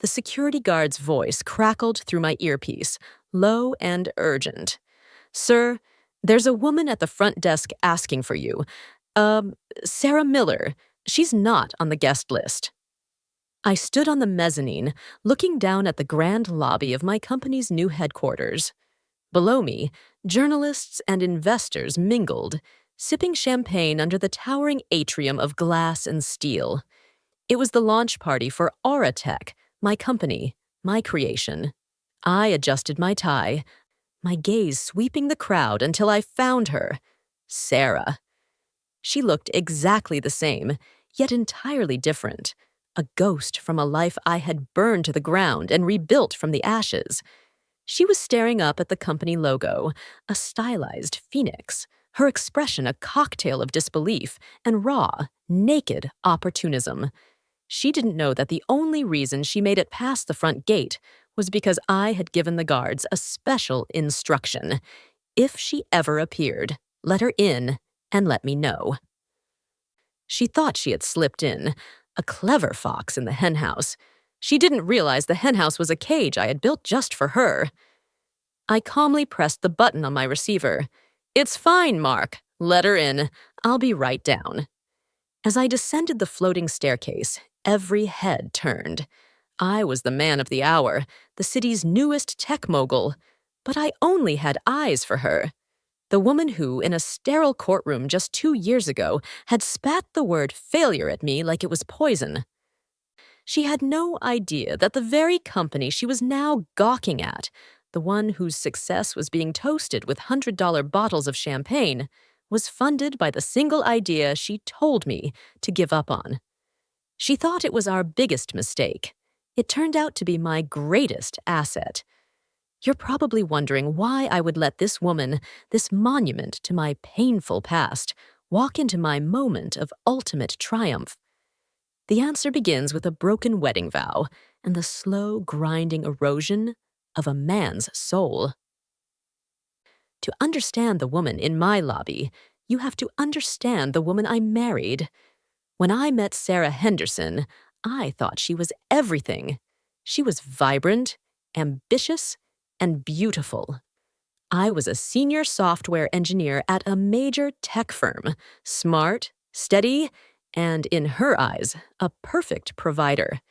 The security guard's voice crackled through my earpiece, low and urgent. "Sir, there's a woman at the front desk asking for you. Sarah Miller. She's not on the guest list." I stood on the mezzanine, looking down at the grand lobby of my company's new headquarters. Below me, journalists and investors mingled, sipping champagne under the towering atrium of glass and steel. It was the launch party for Auratech, my company, my creation. I adjusted my tie, my gaze sweeping the crowd until I found her. Sarah. She looked exactly the same, yet entirely different. A ghost from a life I had burned to the ground and rebuilt from the ashes. She was staring up at the company logo, a stylized phoenix, her expression a cocktail of disbelief and raw, naked opportunism. She didn't know that the only reason she made it past the front gate was because I had given the guards a special instruction. If she ever appeared, let her in and let me know. She thought she had slipped in, a clever fox in the henhouse. She didn't realize the henhouse was a cage I had built just for her. I calmly pressed the button on my receiver. "It's fine, Mark. Let her in. I'll be right down." As I descended the floating staircase, every head turned. I was the man of the hour, the city's newest tech mogul, but I only had eyes for her. The woman who, in a sterile courtroom just 2 years ago, had spat the word failure at me like it was poison. She had no idea that the very company she was now gawking at, the one whose success was being toasted with $100 bottles of champagne, was funded by the single idea she told me to give up on. She thought it was our biggest mistake. It turned out to be my greatest asset. You're probably wondering why I would let this woman, this monument to my painful past, walk into my moment of ultimate triumph. The answer begins with a broken wedding vow and the slow, grinding erosion of a man's soul. To understand the woman in my lobby, you have to understand the woman I married. When I met Sarah Henderson, I thought she was everything. She was vibrant, ambitious, and beautiful. I was a senior software engineer at a major tech firm, smart, steady, and in her eyes, a perfect provider.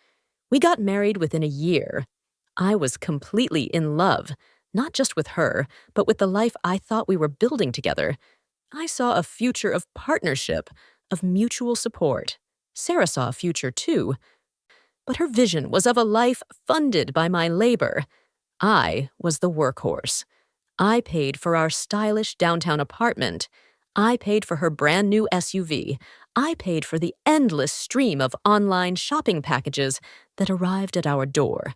We got married within a year. I was completely in love, not just with her, but with the life I thought we were building together. I saw a future of partnership, of mutual support. Sarah saw a future too. But her vision was of a life funded by my labor. I was the workhorse. I paid for our stylish downtown apartment. I paid for her brand new SUV. I paid for the endless stream of online shopping packages that arrived at our door.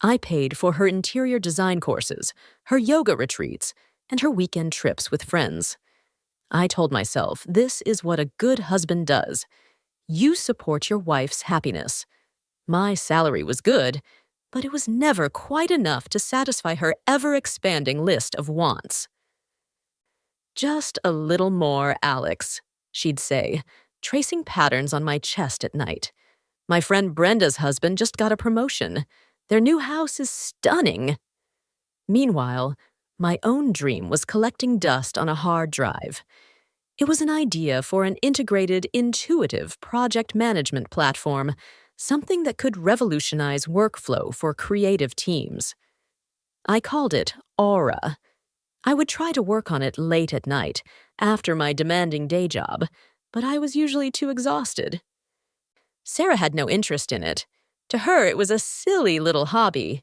I paid for her interior design courses, her yoga retreats, and her weekend trips with friends. I told myself, this is what a good husband does. You support your wife's happiness. My salary was good, but it was never quite enough to satisfy her ever-expanding list of wants. "Just a little more, Alex," she'd say, tracing patterns on my chest at night. "My friend Brenda's husband just got a promotion. Their new house is stunning." Meanwhile, my own dream was collecting dust on a hard drive. It was an idea for an integrated, intuitive project management platform, something that could revolutionize workflow for creative teams. I called it Aura. I would try to work on it late at night, after my demanding day job, but I was usually too exhausted. Sarah had no interest in it. To her, it was a silly little hobby.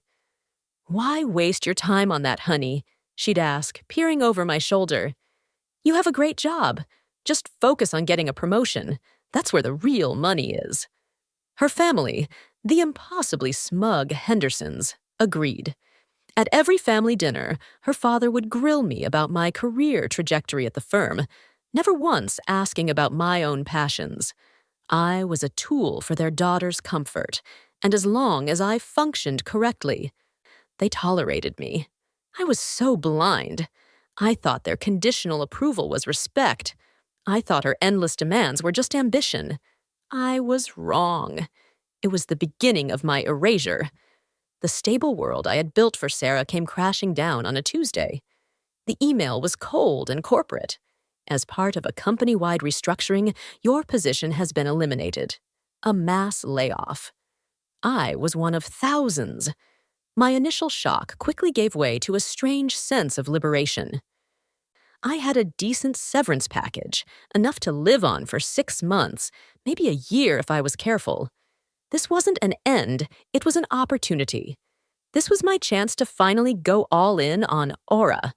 "Why waste your time on that, honey?" she'd ask, peering over my shoulder. "You have a great job. Just focus on getting a promotion. That's where the real money is." Her family, the impossibly smug Hendersons, agreed. At every family dinner, her father would grill me about my career trajectory at the firm, never once asking about my own passions. I was a tool for their daughter's comfort, and as long as I functioned correctly, they tolerated me. I was so blind. I thought their conditional approval was respect. I thought her endless demands were just ambition. I was wrong. It was the beginning of my erasure. The stable world I had built for Sarah came crashing down on a Tuesday. The email was cold and corporate. As part of a company-wide restructuring, your position has been eliminated. A mass layoff. I was one of thousands. My initial shock quickly gave way to a strange sense of liberation. I had a decent severance package, enough to live on for 6 months, maybe a year if I was careful. This wasn't an end, it was an opportunity. This was my chance to finally go all in on Aura.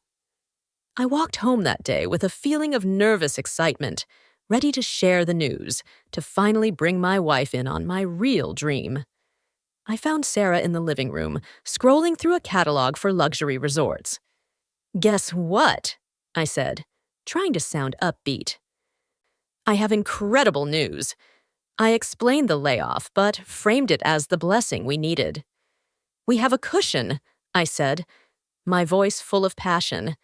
I walked home that day with a feeling of nervous excitement, ready to share the news, to finally bring my wife in on my real dream. I found Sarah in the living room, scrolling through a catalog for luxury resorts. "Guess what?" I said, trying to sound upbeat. "I have incredible news." I explained the layoff, but framed it as the blessing we needed. "We have a cushion," I said, my voice full of passion.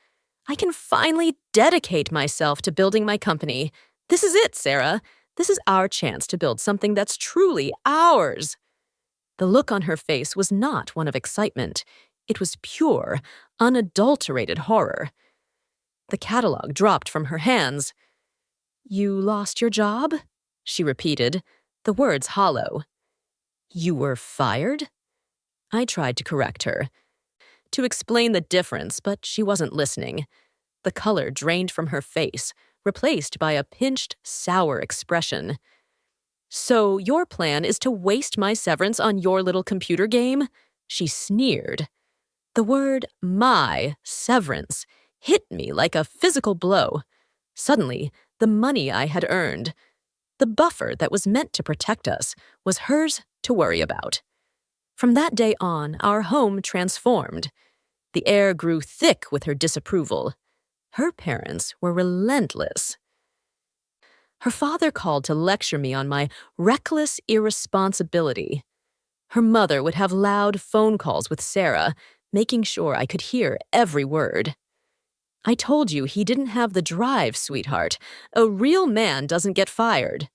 "I can finally dedicate myself to building my company. This is it, Sarah. This is our chance to build something that's truly ours." The look on her face was not one of excitement. It was pure, unadulterated horror. The catalog dropped from her hands. "You lost your job?" she repeated, the words hollow. "You were fired?" I tried to correct her, to explain the difference, but she wasn't listening. The color drained from her face, replaced by a pinched, sour expression. "So your plan is to waste my severance on your little computer game?" She sneered. The word "my severance" hit me like a physical blow. Suddenly, the money I had earned, the buffer that was meant to protect us, was hers to worry about. From that day on, our home transformed. The air grew thick with her disapproval. Her parents were relentless. Her father called to lecture me on my reckless irresponsibility. Her mother would have loud phone calls with Sarah, making sure I could hear every word. "I told you he didn't have the drive, sweetheart. A real man doesn't get fired."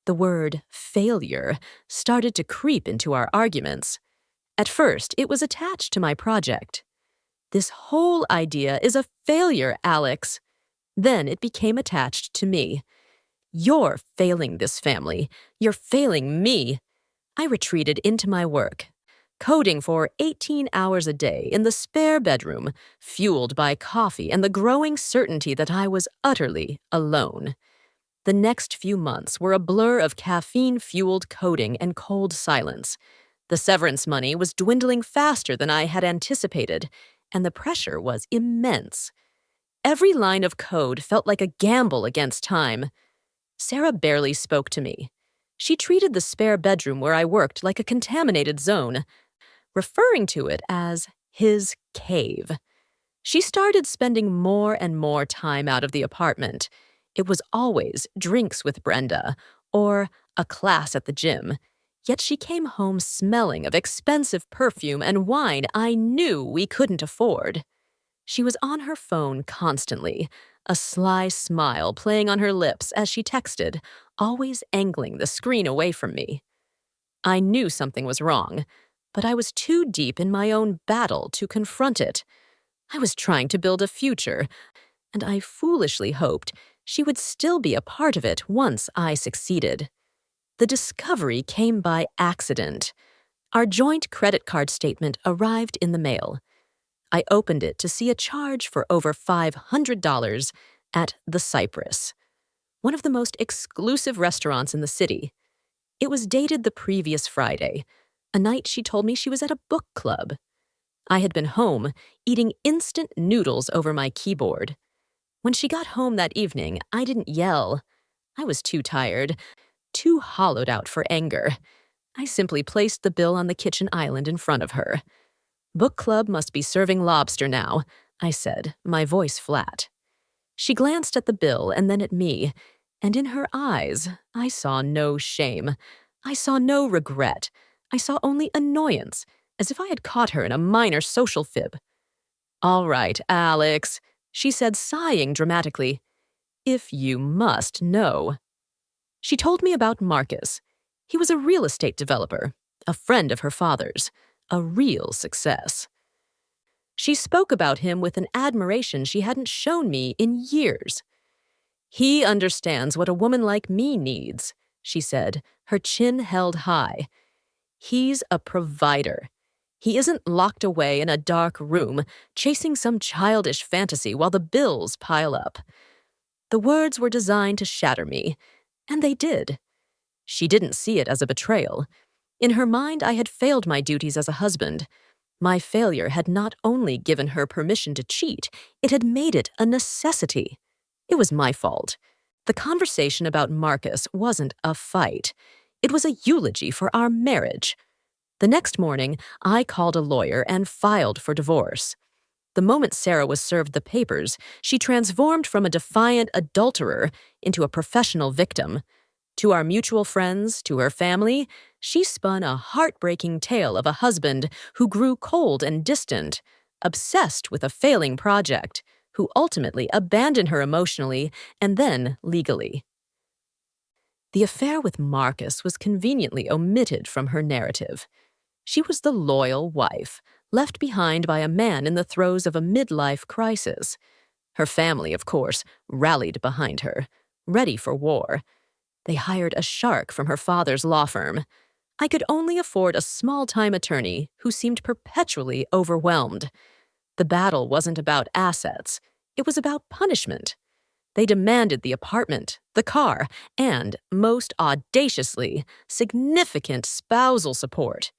The word failure started to creep into our arguments. At first, it was attached to my project. "This whole idea is a failure, Alex." Then it became attached to me. "You're failing this family. You're failing me." I retreated into my work, coding for 18 hours a day in the spare bedroom, fueled by coffee and the growing certainty that I was utterly alone. The next few months were a blur of caffeine-fueled coding and cold silence. The severance money was dwindling faster than I had anticipated, and the pressure was immense. Every line of code felt like a gamble against time. Sarah barely spoke to me. She treated the spare bedroom where I worked like a contaminated zone, referring to it as his cave. She started spending more and more time out of the apartment. It was always drinks with Brenda or a class at the gym. Yet she came home smelling of expensive perfume and wine I knew we couldn't afford. She was on her phone constantly, a sly smile playing on her lips as she texted, always angling the screen away from me. I knew something was wrong, but I was too deep in my own battle to confront it. I was trying to build a future, and I foolishly hoped she would still be a part of it once I succeeded. The discovery came by accident. Our joint credit card statement arrived in the mail. I opened it to see a charge for over $500 at the Cypress, one of the most exclusive restaurants in the city. It was dated the previous Friday, a night she told me she was at a book club. I had been home, eating instant noodles over my keyboard. When she got home that evening, I didn't yell. I was too tired, too hollowed out for anger. I simply placed the bill on the kitchen island in front of her. "Book club must be serving lobster now," I said, my voice flat. She glanced at the bill and then at me, and in her eyes, I saw no shame. I saw no regret. I saw only annoyance, as if I had caught her in a minor social fib. "All right, Alex," she said, sighing dramatically. "If you must know." She told me about Marcus. He was a real estate developer, a friend of her father's, a real success. She spoke about him with an admiration she hadn't shown me in years. "He understands what a woman like me needs," she said, her chin held high. "He's a provider. He isn't locked away in a dark room, chasing some childish fantasy while the bills pile up." The words were designed to shatter me, and they did. She didn't see it as a betrayal. In her mind, I had failed my duties as a husband. My failure had not only given her permission to cheat, it had made it a necessity. It was my fault. The conversation about Marcus wasn't a fight. It was a eulogy for our marriage. The next morning, I called a lawyer and filed for divorce. The moment Sarah was served the papers, she transformed from a defiant adulterer into a professional victim. To our mutual friends, to her family, she spun a heartbreaking tale of a husband who grew cold and distant, obsessed with a failing project, who ultimately abandoned her emotionally and then legally. The affair with Marcus was conveniently omitted from her narrative. She was the loyal wife, left behind by a man in the throes of a midlife crisis. Her family, of course, rallied behind her, ready for war. They hired a shark from her father's law firm. I could only afford a small-time attorney who seemed perpetually overwhelmed. The battle wasn't about assets. It was about punishment. They demanded the apartment, the car, and, most audaciously, significant spousal support.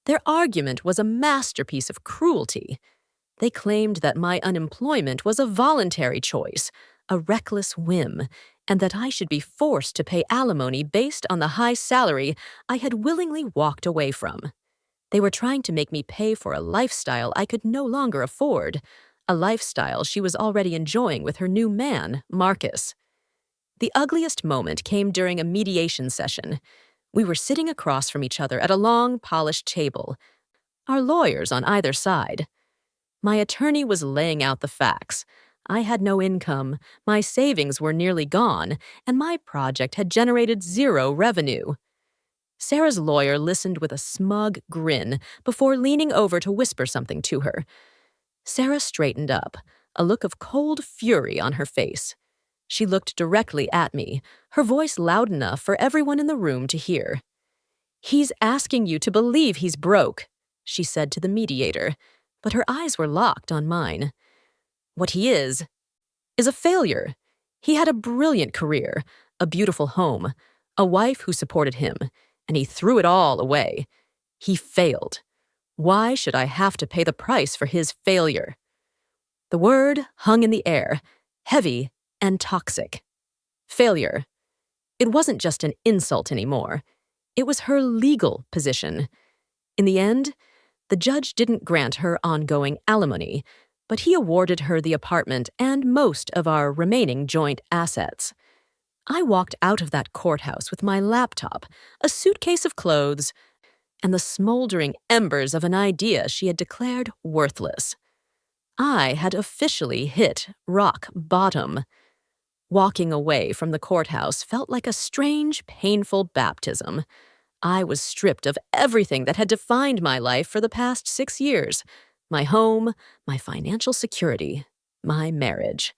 Their argument was a masterpiece of cruelty. They claimed that my unemployment was a voluntary choice, a reckless whim, and that I should be forced to pay alimony based on the high salary I had willingly walked away from. They were trying to make me pay for a lifestyle I could no longer afford, a lifestyle she was already enjoying with her new man, Marcus. The ugliest moment came during a mediation session. We were sitting across from each other at a long, polished table, our lawyers on either side. My attorney was laying out the facts. I had no income, my savings were nearly gone, and my project had generated zero revenue. Sarah's lawyer listened with a smug grin before leaning over to whisper something to her. Sarah straightened up, a look of cold fury on her face. She looked directly at me, her voice loud enough for everyone in the room to hear. "He's asking you to believe he's broke," she said to the mediator, but her eyes were locked on mine. "What he is a failure. He had a brilliant career, a beautiful home, a wife who supported him, and he threw it all away. He failed. Why should I have to pay the price for his failure?" The word hung in the air, heavy and toxic. Failure. It wasn't just an insult anymore. It was her legal position. In the end, the judge didn't grant her ongoing alimony, but he awarded her the apartment and most of our remaining joint assets. I walked out of that courthouse with my laptop, a suitcase of clothes, and the smoldering embers of an idea she had declared worthless. I had officially hit rock bottom. Walking away from the courthouse felt like a strange, painful baptism. I was stripped of everything that had defined my life for the past 6 years. My home, my financial security, my marriage.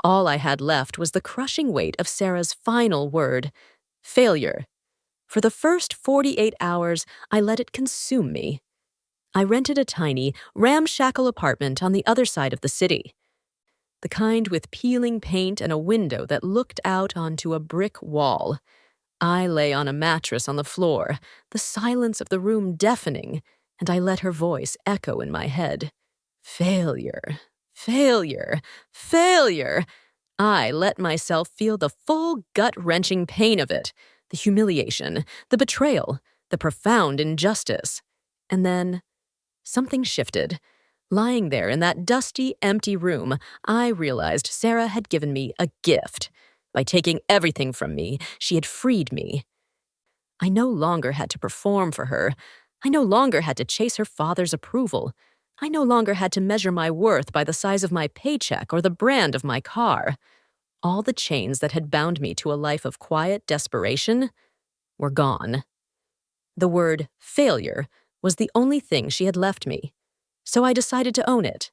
All I had left was the crushing weight of Sarah's final word, failure. For the first 48 hours, I let it consume me. I rented a tiny, ramshackle apartment on the other side of the city. The kind with peeling paint and a window that looked out onto a brick wall. I lay on a mattress on the floor, the silence of the room deafening, and I let her voice echo in my head. Failure, failure, failure. I let myself feel the full gut-wrenching pain of it, the humiliation, the betrayal, the profound injustice. And then, something shifted. Lying there in that dusty, empty room, I realized Sarah had given me a gift. By taking everything from me, she had freed me. I no longer had to perform for her. I no longer had to chase her father's approval. I no longer had to measure my worth by the size of my paycheck or the brand of my car. All the chains that had bound me to a life of quiet desperation were gone. The word failure was the only thing she had left me, so I decided to own it.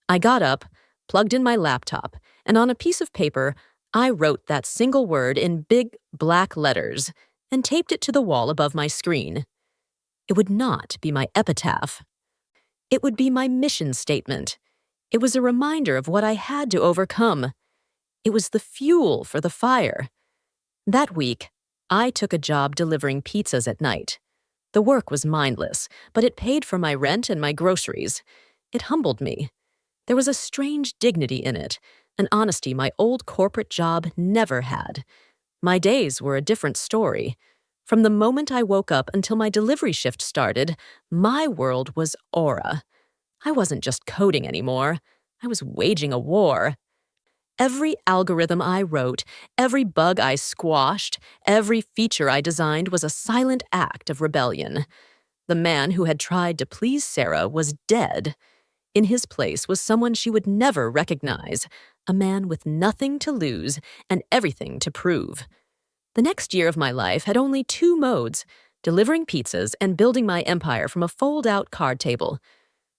I got up, plugged in my laptop, and on a piece of paper, I wrote that single word in big black letters and taped it to the wall above my screen. It would not be my epitaph. It would be my mission statement. It was a reminder of what I had to overcome. It was the fuel for the fire. That week, I took a job delivering pizzas at night. The work was mindless, but it paid for my rent and my groceries. It humbled me. There was a strange dignity in it, an honesty my old corporate job never had. My days were a different story. From the moment I woke up until my delivery shift started, my world was aura. I wasn't just coding anymore. I was waging a war. Every algorithm I wrote, every bug I squashed, every feature I designed was a silent act of rebellion. The man who had tried to please Sarah was dead. In his place was someone she would never recognize, a man with nothing to lose and everything to prove. The next year of my life had only two modes: delivering pizzas and building my empire from a fold-out card table.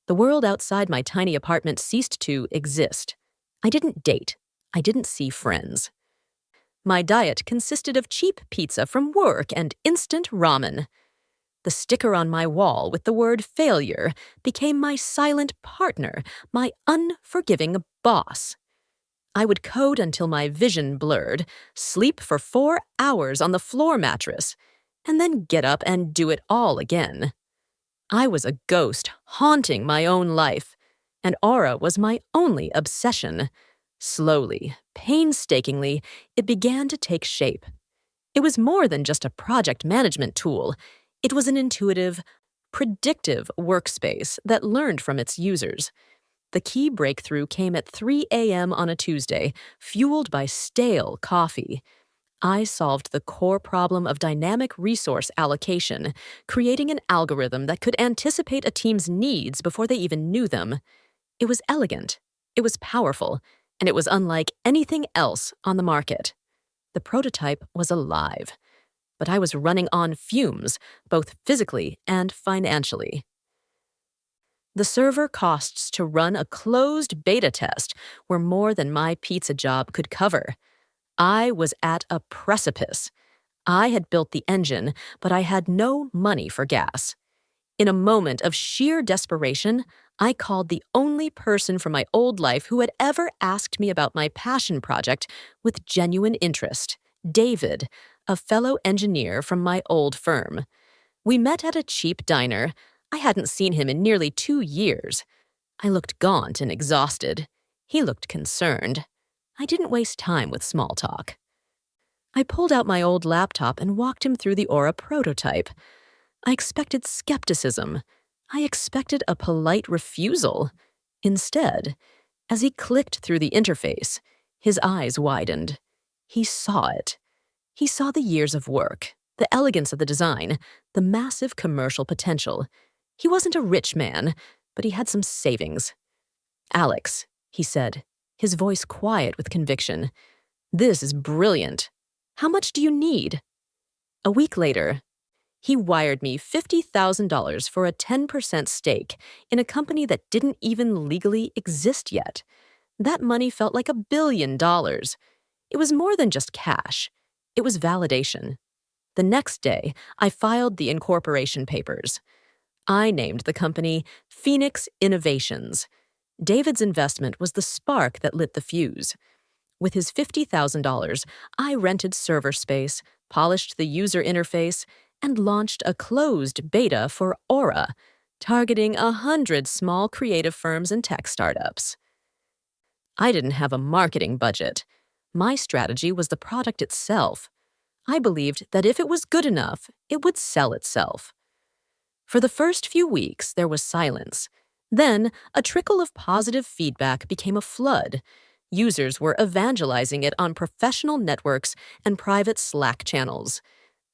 The world outside my tiny apartment ceased to exist. I didn't date. I didn't see friends. My diet consisted of cheap pizza from work and instant ramen. The sticker on my wall with the word failure became my silent partner, my unforgiving boss. I would code until my vision blurred, sleep for 4 hours on the floor mattress, and then get up and do it all again. I was a ghost haunting my own life, and aura was my only obsession. Slowly, painstakingly, it began to take shape. It was more than just a project management tool. It was an intuitive, predictive workspace that learned from its users. The key breakthrough came at 3 a.m. on a Tuesday, fueled by stale coffee. I solved the core problem of dynamic resource allocation, creating an algorithm that could anticipate a team's needs before they even knew them. It was elegant, it was powerful, and it was unlike anything else on the market. The prototype was alive, but I was running on fumes, both physically and financially. The server costs to run a closed beta test were more than my pizza job could cover. I was at a precipice. I had built the engine, but I had no money for gas. In a moment of sheer desperation, I called the only person from my old life who had ever asked me about my passion project with genuine interest, David, a fellow engineer from my old firm. We met at a cheap diner. I hadn't seen him in nearly 2 years. I looked gaunt and exhausted. He looked concerned. I didn't waste time with small talk. I pulled out my old laptop and walked him through the Aura prototype. I expected skepticism. I expected a polite refusal. Instead, as he clicked through the interface, his eyes widened. He saw it. He saw the years of work, the elegance of the design, the massive commercial potential. He wasn't a rich man, but he had some savings. "Alex," he said, his voice quiet with conviction, "this is brilliant. How much do you need?" A week later, he wired me $50,000 for a 10% stake in a company that didn't even legally exist yet. That money felt like $1 billion. It was more than just cash. It was validation. The next day, I filed the incorporation papers. I named the company Phoenix Innovations. David's investment was the spark that lit the fuse. With his $50,000, I rented server space, polished the user interface, and launched a closed beta for Aura, targeting 100 small creative firms and tech startups. I didn't have a marketing budget. My strategy was the product itself. I believed that if it was good enough, it would sell itself. For the first few weeks, there was silence. Then, a trickle of positive feedback became a flood. Users were evangelizing it on professional networks and private Slack channels.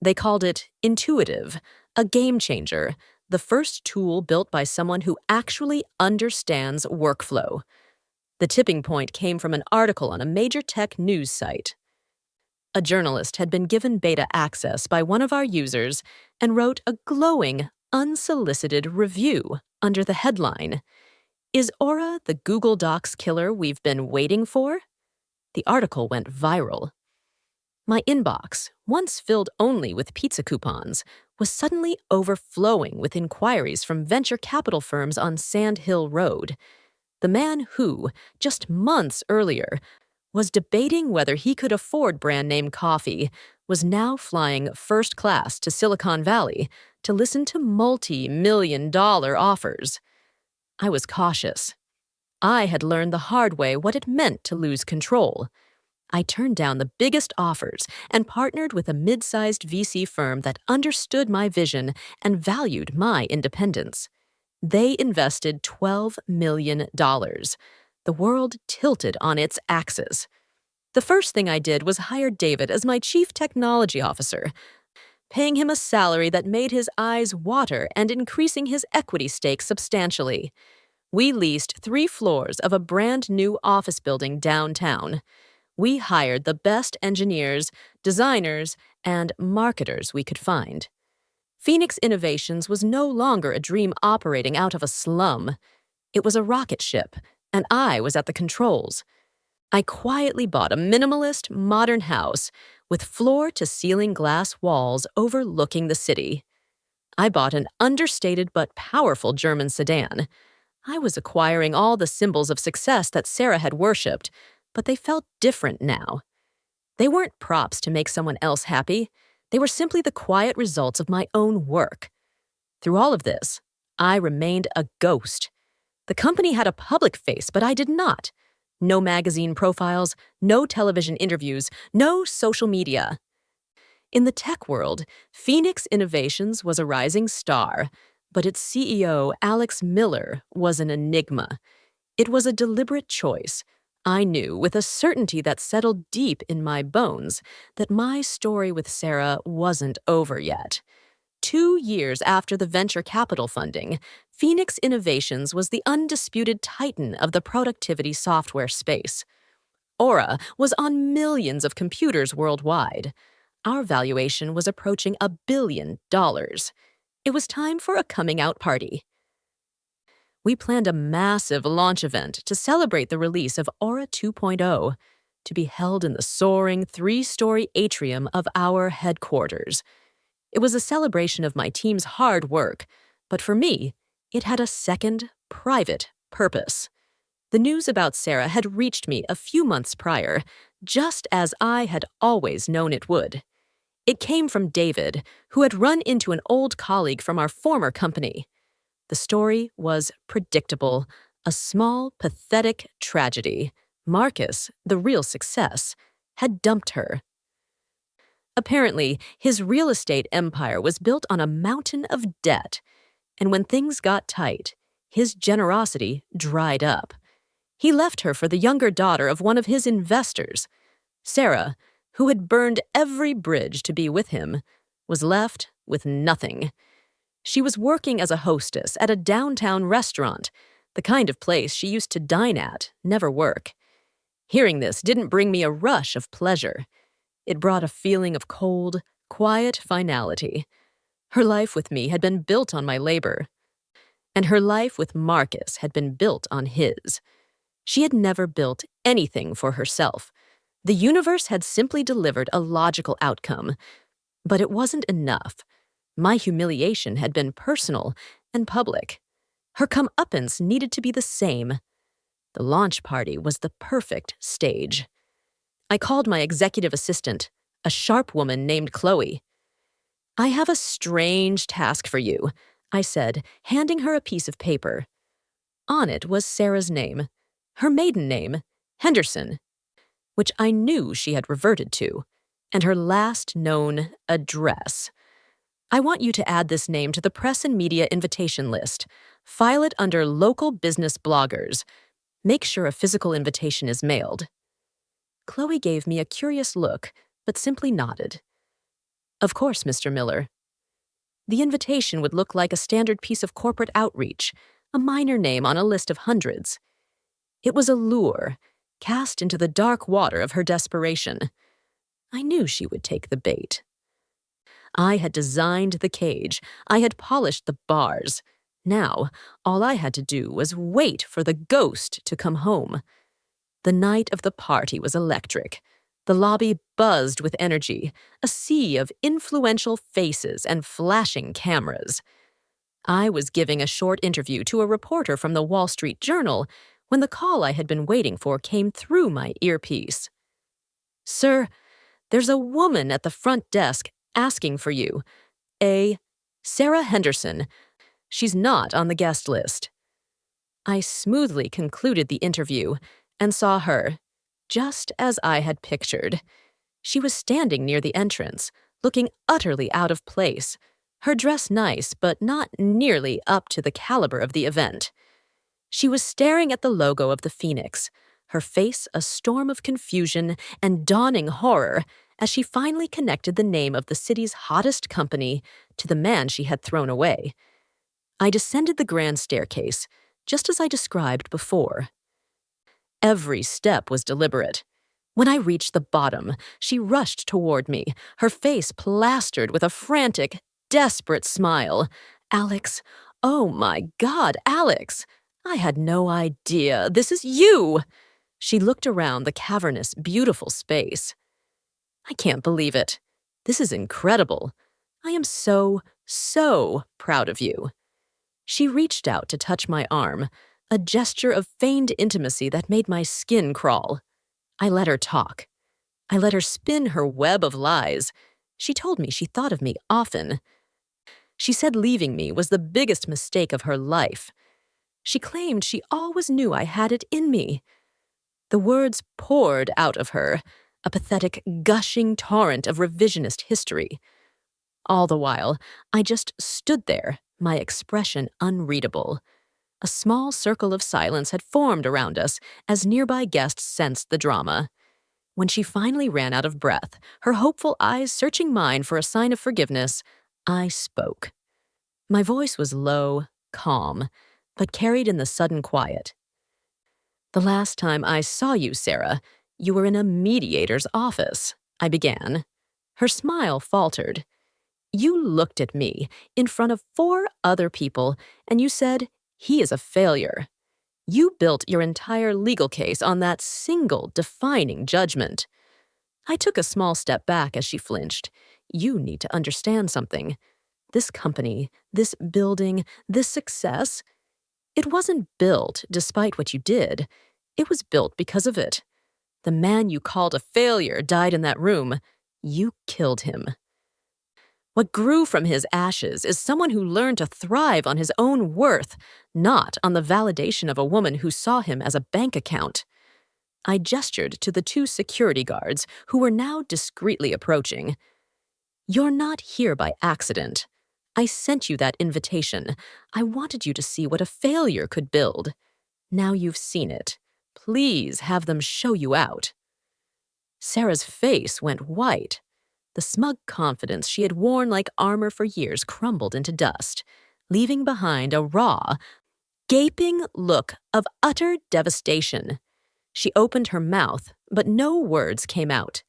They called it intuitive, a game changer, the first tool built by someone who actually understands workflow. The tipping point came from an article on a major tech news site. A journalist had been given beta access by one of our users and wrote a glowing, unsolicited review under the headline, "Is Aura the Google Docs killer we've been waiting for?" The article went viral. My inbox, once filled only with pizza coupons, was suddenly overflowing with inquiries from venture capital firms on Sand Hill Road. The man who, just months earlier, was debating whether he could afford brand-name coffee was now flying first class to Silicon Valley to listen to multi-million-dollar offers. I was cautious. I had learned the hard way what it meant to lose control. I turned down the biggest offers and partnered with a mid-sized VC firm that understood my vision and valued my independence. They invested $12 million. The world tilted on its axis. The first thing I did was hire David as my chief technology officer, paying him a salary that made his eyes water and increasing his equity stake substantially. We leased 3 floors of a brand new office building downtown. We hired the best engineers, designers, and marketers we could find. Phoenix Innovations was no longer a dream operating out of a slum. It was a rocket ship, and I was at the controls. I quietly bought a minimalist, modern house with floor-to-ceiling glass walls overlooking the city. I bought an understated but powerful German sedan. I was acquiring all the symbols of success that Sarah had worshipped, but they felt different now. They weren't props to make someone else happy. They were simply the quiet results of my own work. Through all of this, I remained a ghost. The company had a public face, but I did not. No magazine profiles, no television interviews, no social media. In the tech world, Phoenix Innovations was a rising star, but its CEO, Alex Miller, was an enigma. It was a deliberate choice. I knew, with a certainty that settled deep in my bones, that my story with Sarah wasn't over yet. 2 years after the venture capital funding, Phoenix Innovations was the undisputed titan of the productivity software space. Aura was on millions of computers worldwide. Our valuation was approaching $1 billion. It was time for a coming-out party. We planned a massive launch event to celebrate the release of Aura 2.0, to be held in the soaring 3-story atrium of our headquarters. It was a celebration of my team's hard work, but for me, it had a second, private purpose. The news about Sarah had reached me a few months prior, just as I had always known it would. It came from David, who had run into an old colleague from our former company. The story was predictable, a small, pathetic tragedy. Marcus, the real success, had dumped her. Apparently, his real estate empire was built on a mountain of debt, and when things got tight, his generosity dried up. He left her for the younger daughter of one of his investors. Sarah, who had burned every bridge to be with him, was left with nothing. She was working as a hostess at a downtown restaurant, the kind of place she used to dine at, never work. Hearing this didn't bring me a rush of pleasure. It brought a feeling of cold, quiet finality. Her life with me had been built on my labor, and her life with Marcus had been built on his. She had never built anything for herself. The universe had simply delivered a logical outcome, but it wasn't enough. My humiliation had been personal and public. Her comeuppance needed to be the same. The launch party was the perfect stage. I called my executive assistant, a sharp woman named Chloe. "I have a strange task for you," I said, handing her a piece of paper. On it was Sarah's name, her maiden name, Henderson, which I knew she had reverted to, and her last known address. "I want you to add this name to the press and media invitation list. File it under local business bloggers. Make sure a physical invitation is mailed." Chloe gave me a curious look, but simply nodded. "Of course, Mr. Miller." The invitation would look like a standard piece of corporate outreach, a minor name on a list of hundreds. It was a lure, cast into the dark water of her desperation. I knew she would take the bait. I had designed the cage. I had polished the bars. Now, all I had to do was wait for the ghost to come home. The night of the party was electric. The lobby buzzed with energy, a sea of influential faces and flashing cameras. I was giving a short interview to a reporter from the Wall Street Journal when the call I had been waiting for came through my earpiece. "Sir, there's a woman at the front desk asking for you. A Sarah Henderson. She's not on the guest list." I smoothly concluded the interview and saw her, just as I had pictured. She was standing near the entrance, looking utterly out of place, her dress nice but not nearly up to the caliber of the event. She was staring at the logo of the Phoenix, her face a storm of confusion and dawning horror as she finally connected the name of the city's hottest company to the man she had thrown away. I descended the grand staircase, just as I described before. Every step was deliberate. When I reached the bottom, she rushed toward me, her face plastered with a frantic, desperate smile. "Alex, oh my God, Alex! I had no idea. This is you!" She looked around the cavernous, beautiful space. "I can't believe it. This is incredible. I am so proud of you." She reached out to touch my arm, a gesture of feigned intimacy that made my skin crawl. I let her talk. I let her spin her web of lies. She told me she thought of me often. She said leaving me was the biggest mistake of her life. She claimed she always knew I had it in me. The words poured out of her, a pathetic, gushing torrent of revisionist history. All the while, I just stood there, my expression unreadable. A small circle of silence had formed around us as nearby guests sensed the drama. When she finally ran out of breath, her hopeful eyes searching mine for a sign of forgiveness, I spoke. My voice was low, calm, but carried in the sudden quiet. "The last time I saw you, Sarah, you were in a mediator's office," I began. Her smile faltered. "You looked at me in front of 4 other people and you said, 'He is a failure.' You built your entire legal case on that single defining judgment." I took a small step back as she flinched. "You need to understand something. This company, this building, this success, it wasn't built despite what you did. It was built because of it. The man you called a failure died in that room. You killed him. What grew from his ashes is someone who learned to thrive on his own worth, not on the validation of a woman who saw him as a bank account." I gestured to the 2 security guards who were now discreetly approaching. "You're not here by accident. I sent you that invitation. I wanted you to see what a failure could build. Now you've seen it. Please have them show you out." Sarah's face went white. The smug confidence she had worn like armor for years crumbled into dust, leaving behind a raw, gaping look of utter devastation. She opened her mouth, but no words came out.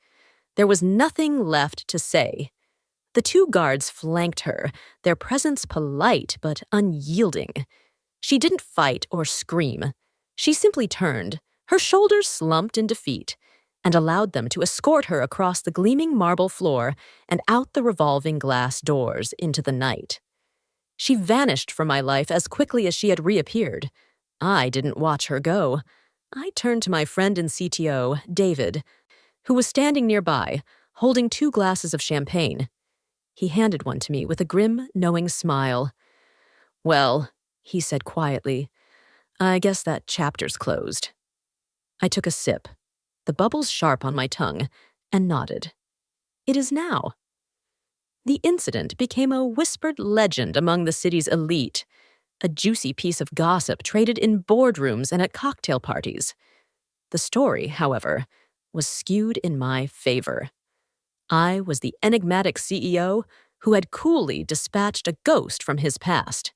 There was nothing left to say. The 2 guards flanked her, their presence polite but unyielding. She didn't fight or scream. She simply turned, her shoulders slumped in defeat, and allowed them to escort her across the gleaming marble floor and out the revolving glass doors into the night. She vanished from my life as quickly as she had reappeared. I didn't watch her go. I turned to my friend and CTO, David, who was standing nearby, holding 2 glasses of champagne. He handed one to me with a grim, knowing smile. "Well," he said quietly, "I guess that chapter's closed." I took a sip, the bubbles sharp on my tongue, and nodded. It is now. The incident became a whispered legend among the city's elite, a juicy piece of gossip traded in boardrooms and at cocktail parties. The story, however, was skewed in my favor. I was the enigmatic CEO who had coolly dispatched a ghost from his past.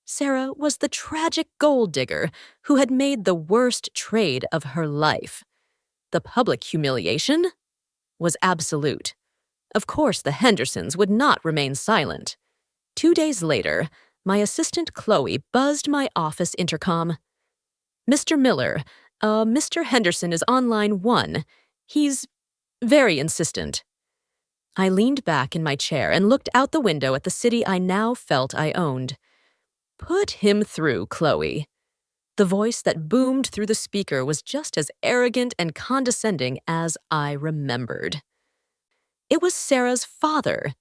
Sarah was the tragic gold digger who had made the worst trade of her life. The public humiliation? was absolute. Of course, the Hendersons would not remain silent. 2 days later, my assistant Chloe buzzed my office intercom. "Mr. Miller, Mr. Henderson is on line 1. He's very insistent." I leaned back in my chair and looked out the window at the city I now felt I owned. "Put him through, Chloe." The voice that boomed through the speaker was just as arrogant and condescending as I remembered. It was Sarah's father.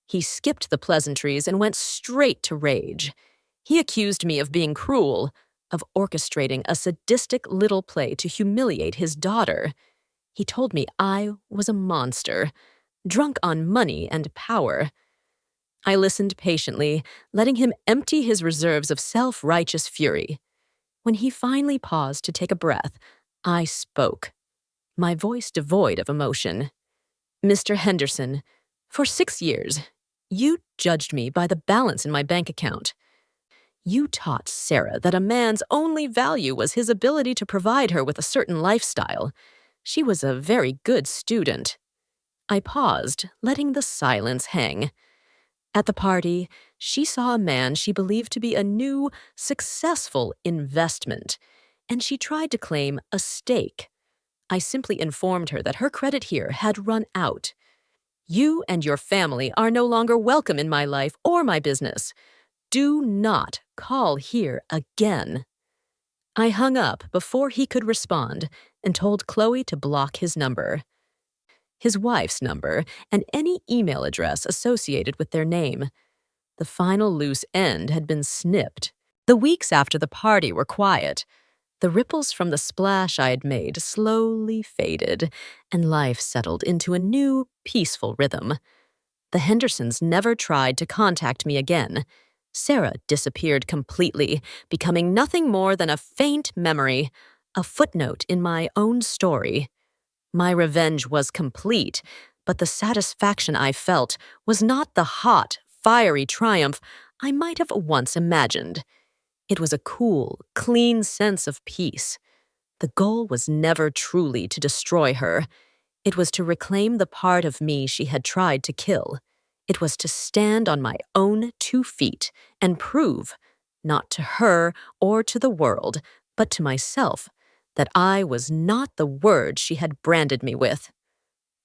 He skipped the pleasantries and went straight to rage. He accused me of being cruel, of orchestrating a sadistic little play to humiliate his daughter. He told me I was a monster, drunk on money and power. I listened patiently, letting him empty his reserves of self-righteous fury. When he finally paused to take a breath, I spoke, my voice devoid of emotion. "Mr. Henderson, for 6 years, you judged me by the balance in my bank account. You taught Sarah that a man's only value was his ability to provide her with a certain lifestyle. She was a very good student." I paused, letting the silence hang. At the party, she saw a man she believed to be a new, successful investment, and she tried to claim a stake. I simply informed her that her credit here had run out. "You and your family are no longer welcome in my life or my business. Do not call here again." I hung up before he could respond and told Chloe to block his number, his wife's number, and any email address associated with their name. The final loose end had been snipped. The weeks after the party were quiet. The ripples from the splash I had made slowly faded, and life settled into a new, peaceful rhythm. The Hendersons never tried to contact me again. Sarah disappeared completely, becoming nothing more than a faint memory, a footnote in my own story. My revenge was complete, but the satisfaction I felt was not the hot, fiery triumph I might have once imagined. It was a cool, clean sense of peace. The goal was never truly to destroy her. It was to reclaim the part of me she had tried to kill. It was to stand on my own 2 feet and prove, not to her or to the world, but to myself, that I was not the word she had branded me with.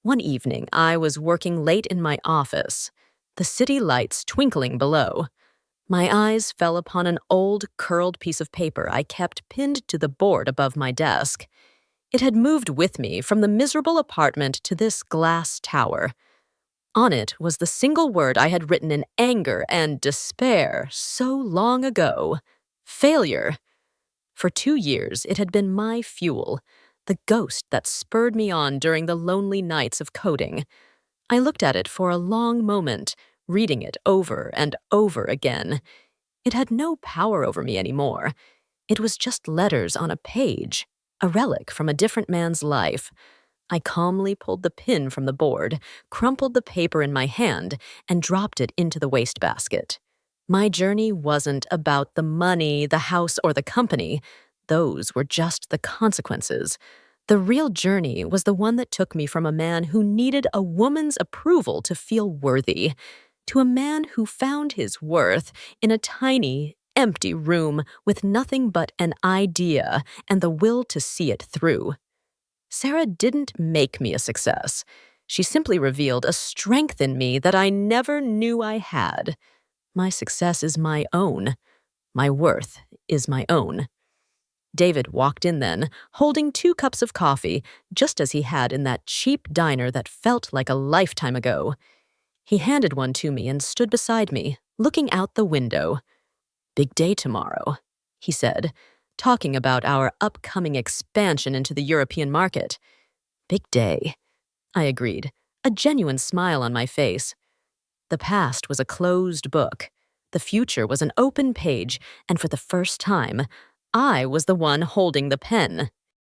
One evening, I was working late in my office, the city lights twinkling below. My eyes fell upon an old, curled piece of paper I kept pinned to the board above my desk. It had moved with me from the miserable apartment to this glass tower. On it was the single word I had written in anger and despair so long ago: failure. For 2 years, it had been my fuel, the ghost that spurred me on during the lonely nights of coding. I looked at it for a long moment, reading it over and over again. It had no power over me anymore. It was just letters on a page, a relic from a different man's life. I calmly pulled the pin from the board, crumpled the paper in my hand, and dropped it into the wastebasket. My journey wasn't about the money, the house, or the company. Those were just the consequences. The real journey was the one that took me from a man who needed a woman's approval to feel worthy, to a man who found his worth in a tiny, empty room with nothing but an idea and the will to see it through. Sarah didn't make me a success. She simply revealed a strength in me that I never knew I had. My success is my own. My worth is my own. David walked in then, holding 2 cups of coffee, just as he had in that cheap diner that felt like a lifetime ago. He handed one to me and stood beside me, looking out the window. "Big day tomorrow," he said, talking about our upcoming expansion into the European market. "Big day," I agreed, a genuine smile on my face. The past was a closed book. The future was an open page, and for the first time, I was the one holding the pen.